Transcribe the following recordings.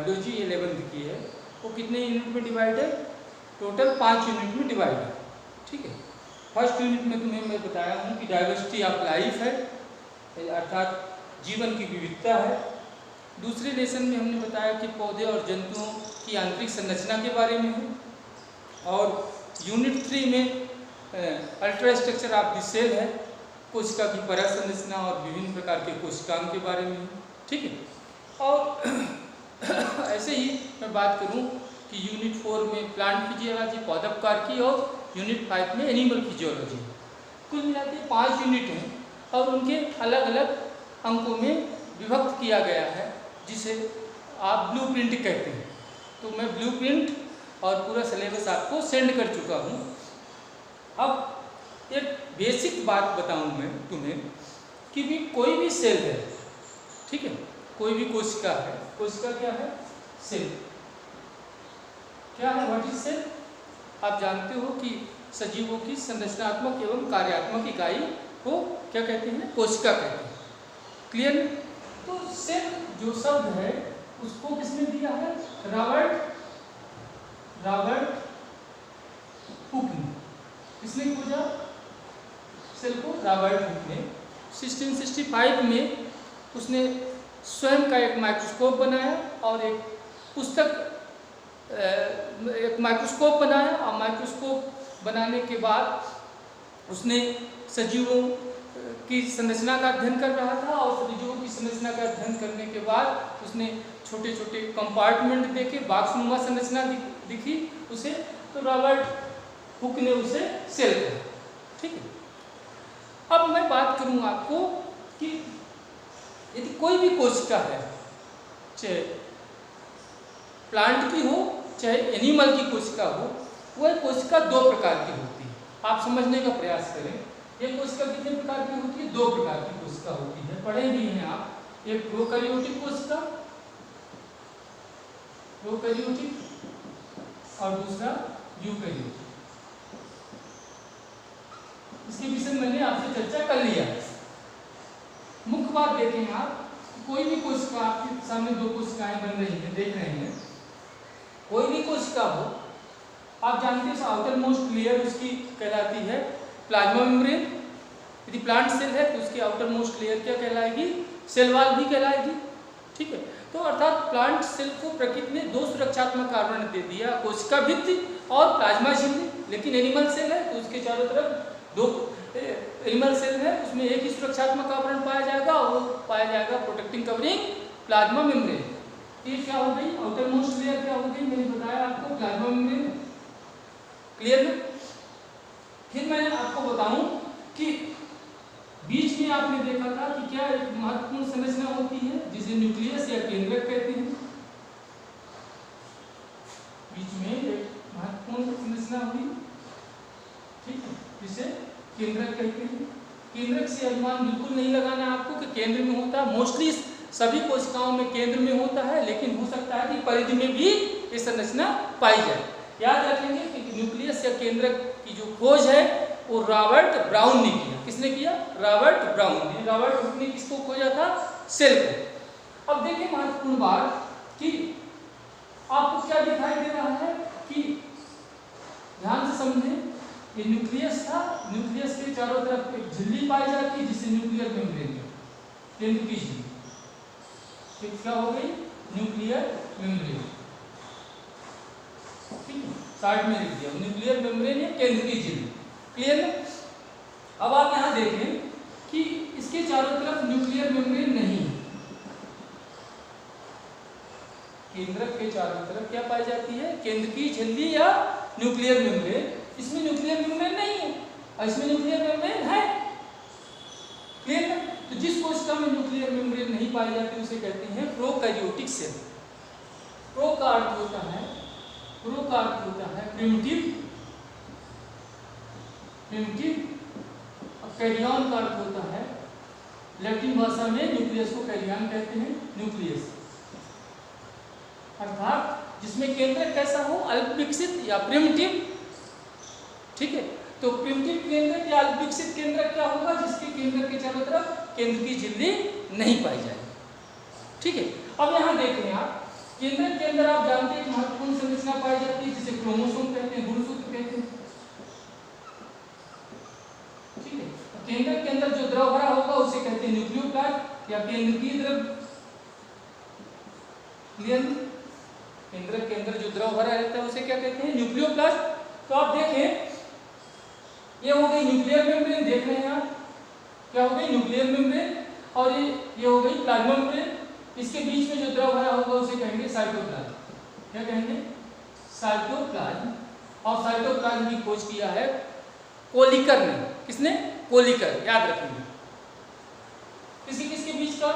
Biology 11th की है, वो कितने यूनिट में डिवाइड है? टोटल 5 यूनिट में डिवाइड है। ठीक है, फर्स्ट यूनिट में तुम्हें मैं बताया हूँ कि डाइवर्सिटी ऑफ लाइफ है, अर्थात जीवन की विविधता है। दूसरे लेसन में हमने बताया कि पौधे और जंतुओं की आंतरिक संरचना के बारे में है, और यूनिट 3 में ultra structure of the cell है, कोशिका की परत संरचना और विभिन्न प्रकार के कोशिकाओं के बारे में है। ठीक है, और ऐसे ही मैं बात करूं कि यूनिट 4 में प्लांट फिजियोलॉजी, पौधोपकार की, और यूनिट 5 में एनिमल फिजियोलॉजी। कुल मिला के 5 यूनिट हैं और उनके अलग अलग अंकों में विभक्त किया गया है, जिसे आप ब्लूप्रिंट कहते हैं। तो मैं ब्लूप्रिंट और पूरा सिलेबस आपको सेंड कर चुका हूँ। अब एक बेसिक बात बताऊँ मैं तुम्हें कि भी कोई भी सेल है, ठीक है, कोई भी कोशिका है, कोशिका क्या है? सेल। क्या है? What is cell? आप जानते हो कि सजीवों की संरचनात्मक एवं कार्यात्मक इकाई को क्या कहते हैं? कोशिका कहते हैं। क्लियर? तो सेल जो शब्द है उसको किसने दिया है? रॉबर्ट हुक ने। किसने खोजा सेल को? रॉबर्ट हुक ने। 1665 में उसने स्वयं का एक माइक्रोस्कोप बनाया और एक पुस्तक, एक माइक्रोस्कोप बनाया, और माइक्रोस्कोप बनाने के बाद उसने सजीवों की संरचना का अध्ययन कर रहा था, और सजीवों की संरचना का अध्ययन करने के बाद उसने छोटे छोटे कंपार्टमेंट देखे, बॉक्सनुमा संरचना दिखी उसे, तो रॉबर्ट हुक ने उसे सेल कहा। ठीक है, अब मैं बात करूं आपको कि यदि कोई भी कोशिका है, चाहे प्लांट की हो चाहे एनिमल की कोशिका हो, वह कोशिका 2 प्रकार की होती है। आप समझने का प्रयास करें, ये कोशिका कितने प्रकार की होती है? 2 प्रकार की कोशिका होती है। पढ़े भी हैं आप, एक प्रोकैरियोटिक कोशिका, प्रोकैरियोटिक, और दूसरा यूकैरियोटिक। इसके विषय में मैंने आपसे चर्चा कर लिया है। मुख्य बात देखें आप, कोई भी कोशिका, आपके सामने 2 कोशिकाएं बन रही हैं, देख रहे हैं, कोई भी कोशिका हो, आप जानते हैं आउटर मोस्ट लेयर उसकी कहलाती है प्लाज्मा मेम्ब्रेन। यदि प्लांट सेल है तो उसकी आउटर मोस्ट लेयर क्या कहलाएगी? सेल वॉल भी कहलाएगी। ठीक है, तो अर्थात प्लांट सेल को प्रकृति ने 2 सुरक्षात्मक आवरण दे दिया, कोशिका भित्ति और प्लाज्मा झिल्ली। लेकिन एनिमल सेल है तो उसके चारों तरफ 2 एनिमल सेल है, उसमें एक ही सुरक्षात्मक आवरण पाया जाएगा, और वो पाया जाएगा प्रोटेक्टिंग कवरिंग प्लाज्मा मेम्ब्रेन। ये क्या हो गई? आउटर मोस्ट लेयर क्या हो गई? मैंने बताया आपको, प्लाज्मा मेम्ब्रेन। क्लियर है? फिर मैं आपको बताऊं कि बीच में आपने देखा था कि क्या एक महत्वपूर्ण संरचना होती है जिसे न्यूक्लियस या केंद्रक कहते हैं। बीच में एक महत्वपूर्ण संरचना हुई, ठीक है, जिसे केंद्रक कहते हैं। केंद्रक से अनुमान बिल्कुल नहीं लगाना आपको कि केंद्र में होता है। मोस्टली सभी कोशिकाओं में केंद्र में होता है, लेकिन हो सकता है कि परिधि में भी ये संरचना पाई जाए। याद रखेंगे कि न्यूक्लियस या केंद्रक की जो खोज है वो रॉबर्ट ब्राउन ने किया। किसने किया? रॉबर्ट ब्राउन ने। रॉबर्ट हुक ने किसको खोजा था? सेल को। अब देखिए महत्वपूर्ण बात कि आपको क्या दिखाई दे रहा है कि ध्यान से समझें, ये न्यूक्लियस था, न्यूक्लियस के चारों तरफ एक झिल्ली पाई जाती है जिसे न्यूक्लियर मेम्ब्रेन कहते हैं, केंद्र की झिल्ली। ठीक, क्या हो गई? Nuclear membrane. ठीक है, साइड में लिख दिया, न्यूक्लियर मेम्ब्रेन या केंद्र की झिल्ली। क्लियर है? अब आप यहां देखें कि इसके चारों तरफ न्यूक्लियर मेम्ब्रेन नहीं है। केंद्रक के चारों तरफ क्या पाई जाती है? केंद्र की झिल्ली या न्यूक्लियर मेम्ब्रेन। इसमें न्यूक्लियर मेम्ब्रेन नहीं है और इसमें न्यूक्लियर मेम्ब्रेन है। क्लियर है? तो जिस कोशिका में न्यूक्लियर मेम्ब्रेन नहीं पाई जाती उसे कहते हैं प्रोकैरियोटिक सेल। प्रो का अर्थ होता है, प्रो का अर्थ होता है प्रिमिटिव, और कैरियन का अर्थ होता है, लैटिन भाषा में न्यूक्लियस को कैरियन कहते हैं, न्यूक्लियस। अर्थात जिसमें केंद्रक कैसा हो? अल्प विकसित या प्रिमिटिव। ठीक है, तो प्रिमिटिव केंद्रक या अल्प विकसित केंद्रक क्या होगा? जिसके केंद्र के चारों तरफ केंद्र की झिल्ली नहीं पाई जाएगी। ठीक है, अब यहां देखें आप केंद्रक के अंदर आप जानते हैं महत्वपूर्ण संरचना पाई जाती है जिसे क्रोमोसोम कहते हैं, गुणसूत्र कहते हैं। ठीक है, केंद्रक के अंदर जो द्रव भरा होगा उसे कहते हैं न्यूक्लियोप्लास्ट या केंद्रकीय द्रव। क्लियर? केंद्रक के अंदर जो द्रव भरा रहता है उसे क्या कहते हैं? न्यूक्लियोप्लास्ट। तो आप देखें, ये हो गई न्यूक्लियर मेम्ब्रेन, देख रहे हैं आप, क्या हो गई? Nuclear membrane. और ये हो गई प्लाज्मा मेम्ब्रेन। इसके बीच में जो द्रव भरा होगा उसे कहेंगे साइटोप्लाज्म। क्या कहेंगे? साइटोप्लाज्म। और साइटोप्लाज्म की खोज किया है कोलिकर ने। किसने? कोलिकर, याद रखेंगे। किसी किसके बीच का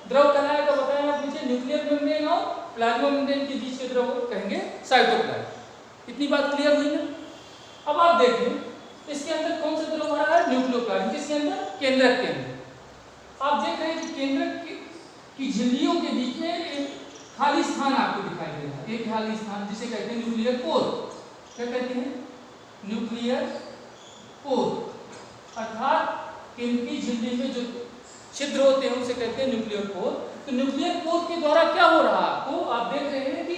द्रव कहलाएगा बताएं आप मुझे? न्यूक्लियर मेम्ब्रेन और प्लाज्मा मेम्ब्रेन के बीच के द्रव को कहेंगे साइटोप्लाज्म। इतनी बात क्लियर हुई ना? अब आप देखें इसके अंदर कौन सा द्रव भरा है? न्यूक्लियोप्लाज्म। किसके अंदर? केंद्रक के अंदर। आप देख रहे हैं कि केंद्रक की झिल्लियों के बीच में एक खाली स्थान आपको दिखाई दे रहा है, एक खाली स्थान जिसे कहते हैं न्यूक्लियर पोर। क्या कहते हैं? Nuclear pore. अर्थात केंद्रीय झिल्ली में जो छिद्र होते हैं उसे कहते हैं न्यूक्लियर पोर। तो न्यूक्लियर पोर के द्वारा क्या हो रहा है आपको? आप देख रहे हैं कि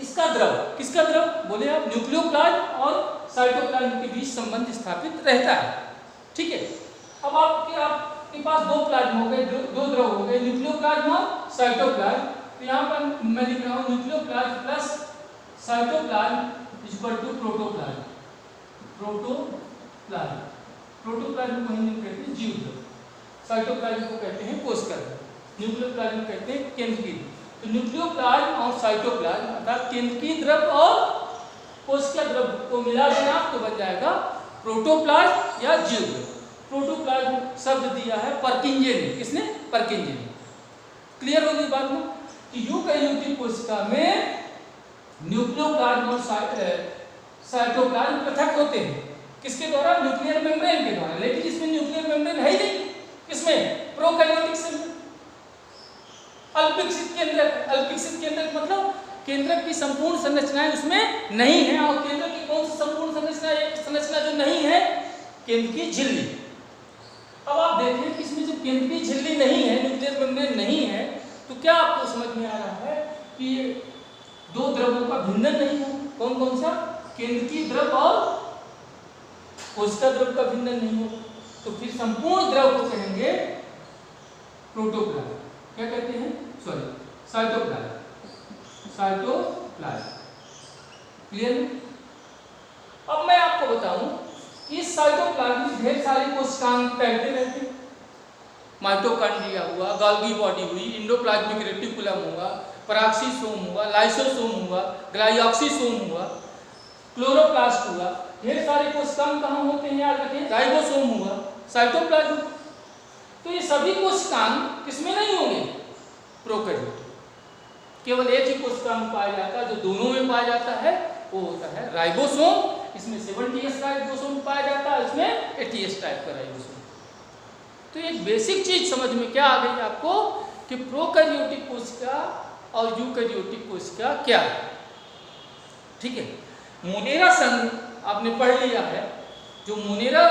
इसका द्रव, किसका द्रव बोले आप? न्यूक्लियोप्लाज्म और साइटोप्लाज्म के बीच संबंध स्थापित रहता है। ठीक है, अब आपके पास दो प्लाज्म हो गए, दो द्रव हो गए, न्यूक्लियोप्लाज्म और साइटोप्लाज्म। तो यहाँ पर मैं लिख रहा हूँ nucleoplasm plus cytoplasm equal to protoplasm. Protoplasm, protoplasm को हिंदी में कहते हैं जीव द्रव, साइटोप्लाज्म को कहते हैं कोशिका द्रव, न्यूक्लियोप्लाज्म को कहते हैं केंद्रकीय। तो न्यूक्लियोप्लाज्म और साइटोप्लाज्म अर्थात केंद्रकीय द्रव और कोशिका द्रव को मिला देना तो बन जाएगा प्रोटोप्लाज्म या जीव द्रव। प्रोटोप्लाज्म शब्द दिया है पर्किंजे ने। किसने? पर्किंजे ने। क्लियर हो गई बात में कि यूकेरियोटिक कोशिका में न्यूक्लियोप्लाज्म और साइटोप्लाज्म पृथक होते हैं। किसके द्वारा? न्यूक्लियर मेम्ब्रेन के द्वारा। लेकिन इसमें न्यूक्लियर मेम्ब्रेन है ही नहीं। किसमें? प्रोकैरियोटिक सेल में। अल्पविकसित केंद्रक, अल्पविकसित केंद्रक मतलब केंद्रक की संपूर्ण संरचनाएं उसमें नहीं है। और केंद्रक की कौन सी संपूर्ण संरचना? एक संरचना जो नहीं है, केंद्र की झिल्ली। अब आप देखें कि इसमें जब केंद्र की झिल्ली नहीं है, न्यूक्लियर मेम्ब्रेन नहीं है, तो क्या आपको समझ में आ रहा है कि दो द्रवों का भिन्नन नहीं है। कौन कौन सा? केंद्र की द्रव और कोशिका द्रव का भिन्नन नहीं होगा। तो फिर संपूर्ण द्रव को कहेंगे प्रोटोप्लाज्म। क्या कहते हैं? Sorry, cytoplasm. साइटोप्लाज्म। क्लियर? अब मैं आपको बताऊं कि इस साइटोप्लाज्म में ढेर सारी कोशिकाएं फैलते रहते हैं। माइटोकॉन्ड्रिया हुआ, गोल्गी बॉडी हुई, इंडोप्लाज्मिक रेटिकुलम हुआ, पराक्सीसोम हुआ, लाइसोसोम हुआ, ग्लाइऑक्सीसोम हुआ, क्लोरोप्लास्ट हुआ। ढेर सारे कोशिकाएं कहाँ होते हैं? याद रखें, राइबोसोम हुआ, साइटोप्लाज्म। तो ये सभी कोशिकाएं किसमें नहीं होंगे? प्रोकैरियोट। केवल एक ही कोशिका में पाया जाता है जो दोनों में पाया जाता है, वो होता है राइबोसोम। इसमें 70S राइबोसोम पाया जाता है, इसमें 80S टाइप का राइबोसोम। तो एक बेसिक चीज समझ में क्या आ गई आपको कि प्रोकैरियोटिक कोशिका और यूकैरियोटिक कोशिका क्या है। ठीक है, मोनेरा संघ आपने पढ़ लिया है, जो मोनेरा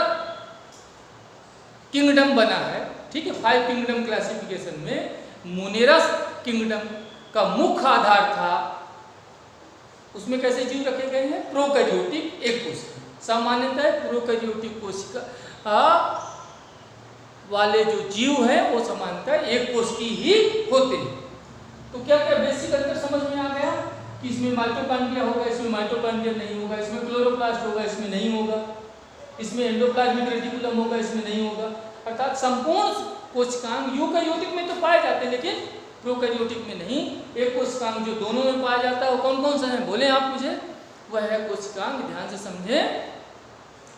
किंगडम बना है। ठीक है, 5 किंगडम क्लासिफिकेशन में मोनेरा किंगडम का मुख्य आधार था। उसमें कैसे जीव रखे गए हैं? प्रोकैरियोटिक एक कोशिका। सामान्यतः प्रोकैरियोटिक कोशिका वाले जो जीव हैं वो सामान्यतः एक कोशिकी ही होते हैं। तो क्या क्या बेसिक अंतर समझ में आ गया कि इसमें माइटोकॉन्ड्रिया होगा, इसमें माइटोकॉन्ड्रिया नहीं होगा, इसमें क्लोरोप्लास्ट होगा, इसमें नहीं होगा, इसमें एंडोप्लाज्मिक रेटिकुलम होगा, इसमें नहीं होगा। अर्थात संपूर्ण कोशिकांग यूकैरियोटिक में तो पाए जाते हैं लेकिन प्रोकैरियोटिक में नहीं। एक कोशिकांग जो दोनों में पाया जाता है वो कौन कौन सा है? बोले आप मुझे। वह है कोशिकांग, ध्यान से समझे,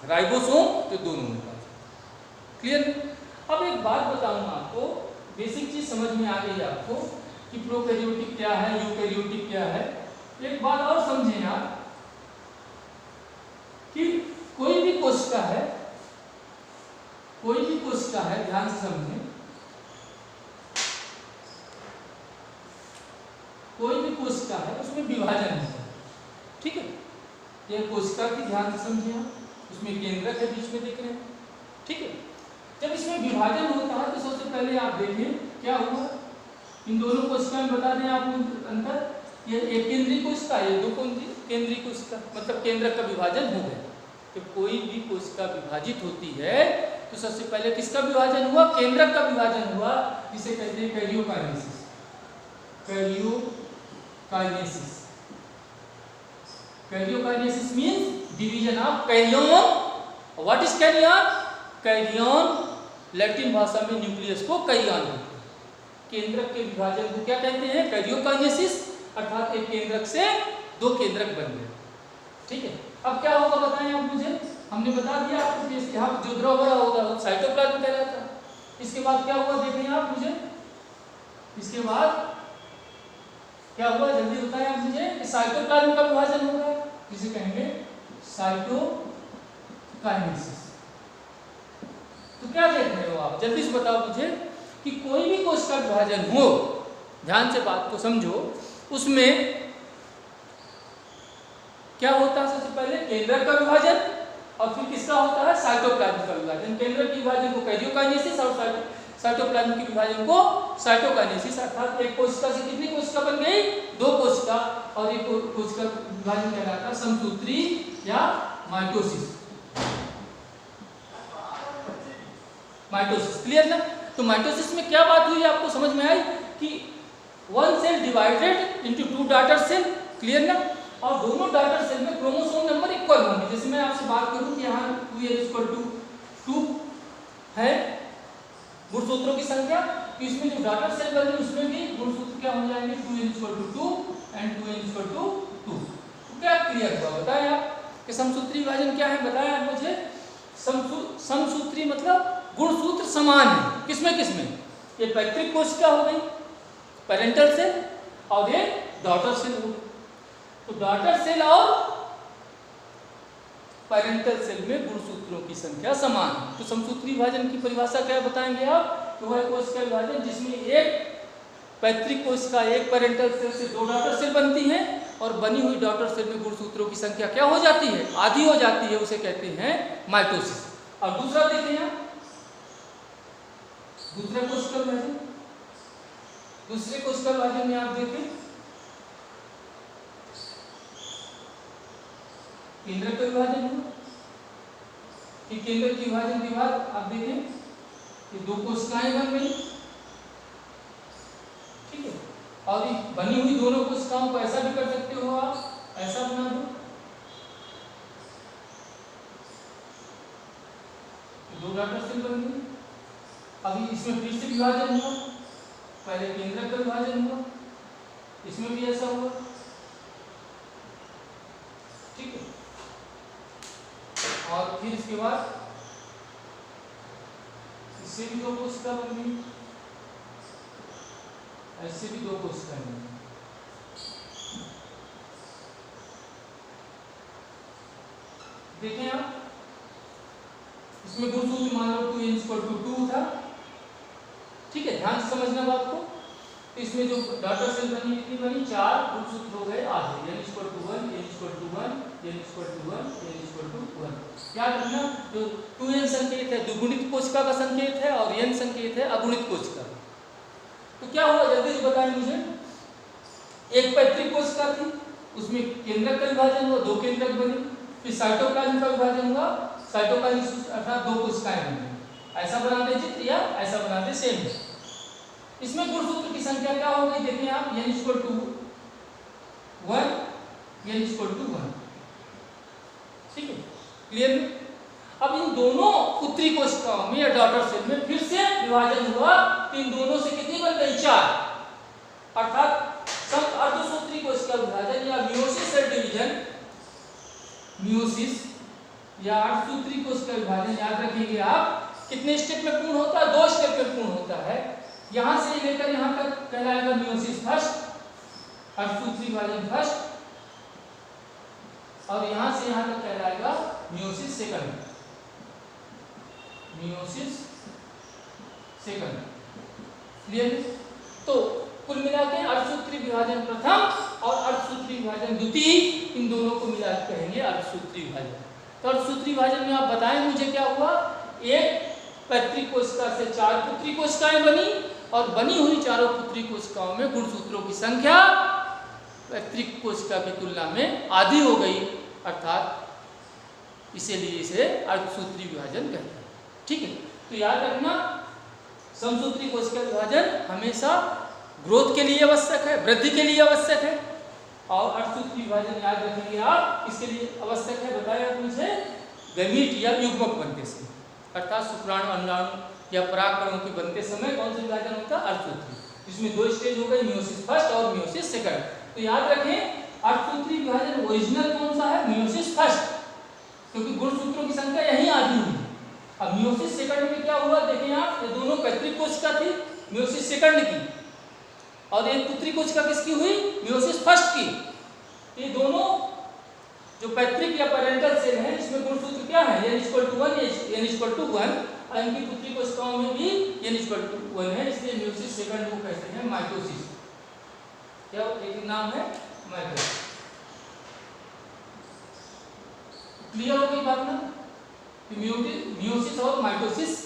राइबोसोम, जो दोनों में पाया जाता है। क्लियर? अब एक बात बताऊंगा आपको, बेसिक चीज समझ में आ गई आपको कि प्रोकैरियोटिक क्या है, यूकैरियोटिक क्या है। एक बात और समझें आप कि कोई भी कोशिका है, कोई भी कोशिका है, ध्यान से समझें, कोई भी कोशिका है उसमें विभाजन होता है। ठीक है, यह कोशिका की ध्यान से समझिए आप, उसमें केंद्रक है बीच में दिख रहे हैं। ठीक है, जब इसमें विभाजन होता है तो सबसे पहले आप देखें क्या हुआ इन दोनों कोशिका में बता दें आपको अंतर, ये एक केंद्रीय कोशिका, ये दो केंद्रीय कोशिका, मतलब केंद्रक का विभाजन हो गया। तो कोई भी कोशिका विभाजित होती है तो सबसे पहले किसका विभाजन हुआ? केंद्रक का विभाजन हुआ, जिसे कहते हैं karyokinesis. Karyokinesis, karyokinesis means division of karyon. What is karyon? Karyon Latin भाषा में न्यूक्लियस को कैरियन कहते हैं। केंद्रक के विभाजन को क्या कहते हैं? कैरियोकाइनेसिस, अर्थात एक केंद्रक से दो केंद्रक बन गए। ठीक है, अब क्या होगा बताएं आप मुझे। हमने बता दिया आपको कि यहाँ जो द्रव भरा होगा वो साइटोप्लाज्म कहलाता है। इसके बाद क्या हुआ देखें आप मुझे, इसके बाद क्या हुआ जल्दी बताएं आप मुझे। साइटोप्लाज्म का विभाजन होगा, जिसे कहेंगे साइटोकाइनेसिस। तो क्या देख रहे हो आप, जल्दी से बताओ मुझे कि कोई भी कोशिका विभाजन हो, ध्यान से बात को समझो, उसमें क्या होता है? सबसे पहले केंद्रक का विभाजन और फिर किसका होता है? साइटोप्लाज्म का विभाजन। केंद्रक के विभाजन को कैरियोकाइनेसिस और साइटोप्लाज्म के विभाजन को साइटोकाइनेसिस, अर्थात एक कोशिका से कितनी कोशिका बन गई? दो कोशिका, और एक कोशिका विभाजन कहलाता है समसूत्री या माइटोसिस। माइटोसिस क्लियर ना? तो माइटोसिस में क्या बात हुई आपको समझ में आई कि one cell divided into two daughter cell, clear ना? और दोनों डॉटर सेल में क्रोमोसोम नंबर इक्वल होंगे। जैसे मैं आपसे बात करूं कि यहाँ 2n=2 है गुणसूत्रों की संख्या, तो इसमें जो डॉटर सेल बनी उसमें भी गुणसूत्र क्या हो जाएंगे? 2n=2 and 2n=2। तो क्या क्लियर हुआ बताएं आप कि समसूत्री विभाजन क्या है? बताएं आप मुझे। समसूत्री मतलब गुणसूत्र समान है, किसमें किसमें? ये पैतृक कोशिका हो गई, पेरेंटल सेल, और ये डॉटर सेल हो गई। तो डॉटर सेल और पेरेंटल सेल में गुणसूत्रों की संख्या समान है। तो समसूत्री विभाजन की परिभाषा क्या बताएंगे आप? तो वह कोशिका विभाजन जिसमें एक पैतृक कोशिका एक पेरेंटल सेल से दो डॉटर सेल बनती हैं और बनी हुई डॉटर सेल में गुणसूत्रों की संख्या क्या हो जाती है? आधी हो जाती है, उसे कहते हैं माइटोसिस। और दूसरा देखें यहाँ, दूसरा कोशिका विभाजन, दूसरे कोशिका विभाजन में आप देखें केंद्रक का विभाजन हुआ। केंद्रक के विभाजन के बाद आप देखें कि दो कोशिकाएं बन गई, ठीक है, और बनी हुई दोनों कोशिकाओं को ऐसा भी कर सकते हो आप, ऐसा बना दो, दो डॉटर सेल बन गई। अभी इसमें फिर से विभाजन हुआ, पहले केंद्रक का विभाजन हुआ, इसमें भी ऐसा हुआ, ठीक है, और फिर इसके बाद इससे भी दो कोशिका बन गई, ऐसे भी दो कोशिकाएं बन गई। देखें आप, इसमें गुणसूत्र मान लो 2n=2 था, ठीक है, ध्यान से समझना बात को। तो इसमें जो डॉटर सेल बनी कितनी बनी? 4 गुणसूत्र हो गए आधे, n=1, n=1, n=1, n=1। याद रखना, जो 2n संकेत है द्विगुणित कोशिका का संकेत है और n संकेत है अगुणित कोशिका। तो क्या हुआ जल्दी से बताएं मुझे। एक पैतृक कोशिका थी, उसमें केंद्रक का विभाजन हुआ, दो केंद्रक बने, फिर साइटोप्लाज्म का विभाजन हुआ, साइटोकाइनेसिस अर्थात दो कोशिकाएं बनी। ऐसा बना दे चित्र या ऐसा बना दे, सेम है। इसमें गुणसूत्र की संख्या क्या हो गई? देखिए आप, n=1, n=1, ठीक है, क्लियर। अब इन दोनों पुत्री कोशिकाओं में या डॉटर सेल में फिर से विभाजन हुआ, तो इन दोनों से कितनी बन गई? 4, अर्थात अर्धसूत्री कोशिका विभाजन या मियोसिस सेल डिवीजन, मियोसिस या अर्धसूत्री कोशिका विभाजन याद रखेंगे आप, कितने स्टेप में पूर्ण होता है? 2 स्टेप में पूर्ण होता है। यहां से लेकर यहां तक कहलाएगा मियोसिस फर्स्ट, अर्धसूत्री विभाजन फर्स्ट, और यहां से यहां तक कहलाएगा meiosis second, meiosis second, clear. तो कुल मिला के अर्धसूत्री विभाजन प्रथम और अर्धसूत्री विभाजन द्वितीय, इन दोनों को मिला के कहेंगे अर्धसूत्री विभाजन। तो अर्धसूत्री विभाजन में आप बताएं मुझे क्या हुआ। एक पैतृक कोशिका से 4 पुत्री कोशिकाएं बनी और बनी हुई चारों पुत्री कोशिकाओं में गुणसूत्रों की संख्या पैतृक कोशिका की तुलना में आधी हो गई, अर्थात इसीलिए इसे अर्धसूत्री विभाजन कहते हैं। ठीक है, तो याद रखना समसूत्री कोशिका विभाजन हमेशा ग्रोथ के लिए आवश्यक है, वृद्धि के लिए आवश्यक है, और अर्धसूत्री विभाजन याद रखेंगे आप इसके लिए आवश्यक है, बताया मुझे गैमीट या युग्मक बनते समय, अर्थात शुक्राणु अंडाणु या परागकणों के बनते समय कौन सा विभाजन होता है? अर्धसूत्री। इसमें दो स्टेज हो गई, मियोसिस फर्स्ट और मियोसिस सेकंड। तो याद रखें अर्धसूत्री विभाजन ओरिजिनल कौन सा है? मियोसिस फर्स्ट, क्योंकि गुणसूत्रों की संख्या यही आधी हुई। अब मियोसिस सेकंड में क्या हुआ देखें आप, ये दोनों पैतृक कोशिका थी मियोसिस सेकंड की, और एक पुत्री कोशिका किसकी हुई? मियोसिस फर्स्ट की। ये दोनों जो पैतृक या पेरेंटल सेल है इसमें गुणसूत्र क्या है? n=1 n=1, और इनकी पुत्री कोशिकाओं में भी n=1 है, इसलिए मियोसिस सेकंड को कहते हैं माइटोसिस। क्या एक नाम है? माइटोसिस। क्लियर हो गई बात ना? मियोसिस और माइटोसिस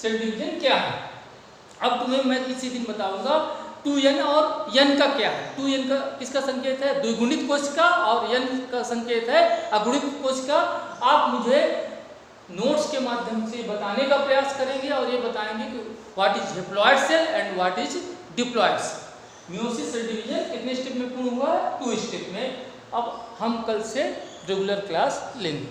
सेल डिवीजन क्या है? अब तुम्हें मैं किसी दिन बताऊंगा 2n और n का क्या है। 2n का किसका संकेत है? द्विगुणित कोशिका, और n का संकेत है अगुणित कोशिका। आप मुझे नोट्स के माध्यम से बताने का प्रयास करेंगे और ये बताएंगे कि what is haploid cell and what is diploid cell. Meiosis cell division कितने स्टेप में पूर्ण हुआ है? 2 स्टेप में। अब हम कल से रेगुलर क्लास लेंगे।